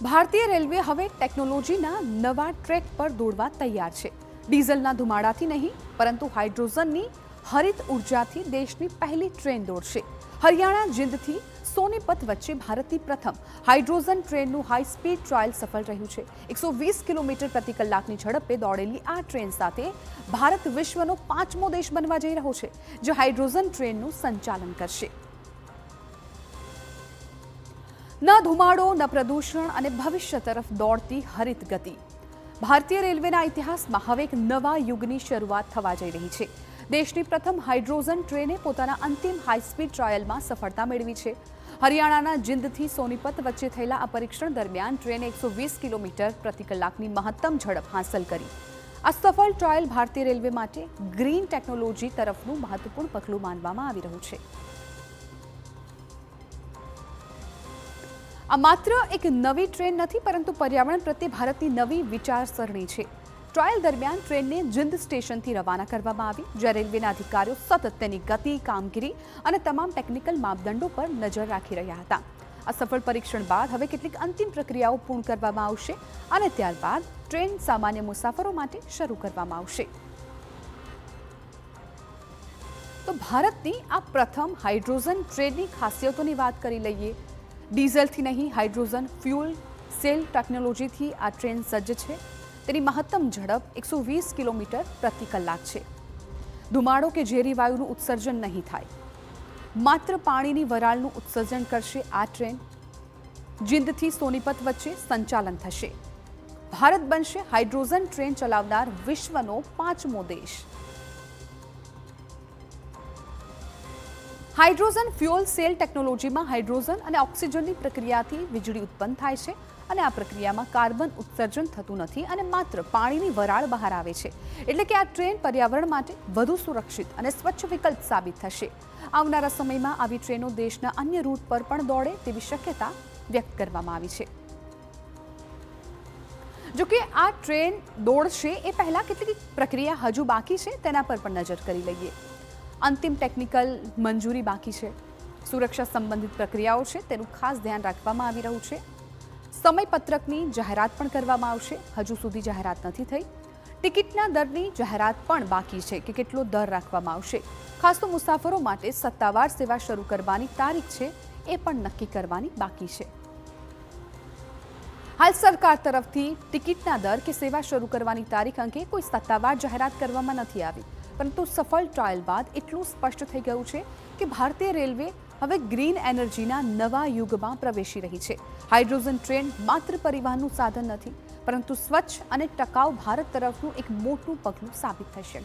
ભારતીય રેલવે હવે ટેકનોલોજીના નવા ટ્રેક પર દોડવા તૈયાર છે। ડીઝલના ધુમાડાથી નહીં પરંતુ હાઇડ્રોજનની હરિત ઉર્જાથી દેશની પહેલી ટ્રેન દોડશે। હરિયાણા જીંદથી સોનીપત વચ્ચે ભારતની પ્રથમ હાઇડ્રોજન ટ્રેનનું હાઈ સ્પીડ ટ્રાયલ સફળ રહ્યું છે। 120 કિલોમીટર પ્રતિ કલાકની ઝડપે દોડેલી આ ટ્રેન સાથે ભારત વિશ્વનો 5મો દેશ બનવા જઈ રહ્યો છે જે હાઇડ્રોજન ટ્રેનનું સંચાલન કરશે। न धुमाड़ो न प्रदूषण અને ભવિષ્ય તરફ દોડતી હરિત ગતિ। ભારતીય રેલવેના ઇતિહાસમાં હવે એક નવા યુગની શરૂઆત થવા જઈ રહી છે। દેશની પ્રથમ હાઇડ્રોજન ટ્રેને પોતાના અંતિમ હાઈ સ્પીડ ટ્રાયલમાં સફળતા મેળવી છે। હરિયાણાના જીંદથી સોનીપત વચ્ચે થયેલા આ પરીક્ષણ દરમિયાન ટ્રેને 120 કિલોમીટર પ્રતિ કલાકની મહત્તમ ઝડપ હાંસલ કરી। આ સફળ ટ્રાયલ ભારતીય રેલવે માટે ગ્રીન ટેકનોલોજી તરફનું મહત્વપૂર્ણ પગલું માનવામાં આવી રહ્યું છે। આ માત્ર એક નવી ટ્રેન નથી પરંતુ પર્યાવરણ પ્રત્યે ભારતની નવી વિચારસરણી છે। ટ્રાયલ દરમિયાન ટ્રેનને જીંદ સ્ટેશનથી રવાના કરવામાં આવી જ્યાં રેલવેના અધિકારીઓ સતત તેની ગતિ, કામગીરી અને તમામ ટેકનિકલ માપદંડો પર નજર રાખી રહ્યા હતા। આ સફળ પરીક્ષણ બાદ હવે કેટલીક અંતિમ પ્રક્રિયાઓ પૂર્ણ કરવામાં આવશે અને ત્યારબાદ ટ્રેન સામાન્ય મુસાફરો માટે શરૂ કરવામાં આવશે। તો ભારતની આ પ્રથમ હાઇડ્રોજન ટ્રેનની ખાસિયતોની વાત કરી લઈએ। ડીઝલથી નહીં હાઇડ્રોજન ફ્યુલ સેલ ટેકનોલોજીથી આ ટ્રેન સજ્જ છે। તેની મહત્તમ ઝડપ 120 કિલોમીટર પ્રતિ કલાક છે। ધુમાડો કે ઝેરી વાયુનું ઉત્સર્જન નહીં થાય, માત્ર પાણીની વરાળનું ઉત્સર્જન કરશે આ ટ્રેન। જીંદથી સોનીપત વચ્ચે સંચાલન થશે। ભારત બનશે હાઇડ્રોજન ટ્રેન ચલાવનાર વિશ્વનો 5મો દેશ। હાઇડ્રોજન ફ્યુઅલ સેલ ટેકનોલોજીમાં હાઇડ્રોજન અને ઓક્સિજનની પ્રક્રિયાથી વીજળી ઉત્પન્ન થાય છે અને આ પ્રક્રિયામાં કાર્બન ઉત્સર્જન થતું નથી અને માત્ર પાણીની વરાળ બહાર આવે છે। એટલે કે આ ટ્રેન પર્યાવરણ માટે વધુ સુરક્ષિત અને સ્વચ્છ વિકલ્પ સાબિત થશે। આવનારા સમયમાં આવી ટ્રેનો દેશના અન્ય રૂટ પર પણ દોડે તેવી શક્યતા વ્યક્ત કરવામાં આવી છે। જોકે આ ટ્રેન દોડશે એ પહેલા કેટલીક પ્રક્રિયા હજુ બાકી છે તેના પર પણ નજર કરી લઈએ। અંતિમ ટેકનિકલ મંજૂરી બાકી છે, સુરક્ષા સંબંધિત પ્રક્રિયાઓ છે તેનું ખાસ ધ્યાન રાખવામાં આવી રહ્યું છે। સમયપત્રકની જાહેરાત પણ કરવામાં આવશે, હજુ સુધી જાહેરાત નથી થઈ। ટિકિટના દરની જાહેરાત પણ બાકી છે કે કેટલો દર રાખવામાં આવશે। ખાસ તો મુસાફરો માટે સત્તાવાર સેવા શરૂ કરવાની તારીખ છે એ પણ નક્કી કરવાની બાકી છે। હાલ સરકાર તરફથી ટિકિટના દર કે સેવા શરૂ કરવાની તારીખ અંગે કોઈ સત્તાવાર જાહેરાત કરવામાં નથી આવી, પરંતુ સફળ ટ્રાયલ બાદ એટલું સ્પષ્ટ થઈ ગયું છે કે ભારતીય રેલવે હવે ગ્રીન એનર્જીના નવા યુગમાં પ્રવેશી રહી છે। હાઇડ્રોજન ટ્રેન માત્ર પરિવહનનું સાધન નથી પરંતુ સ્વચ્છ અને ટકાઉ ભારત તરફનું એક મોટું પગલું સાબિત થશે।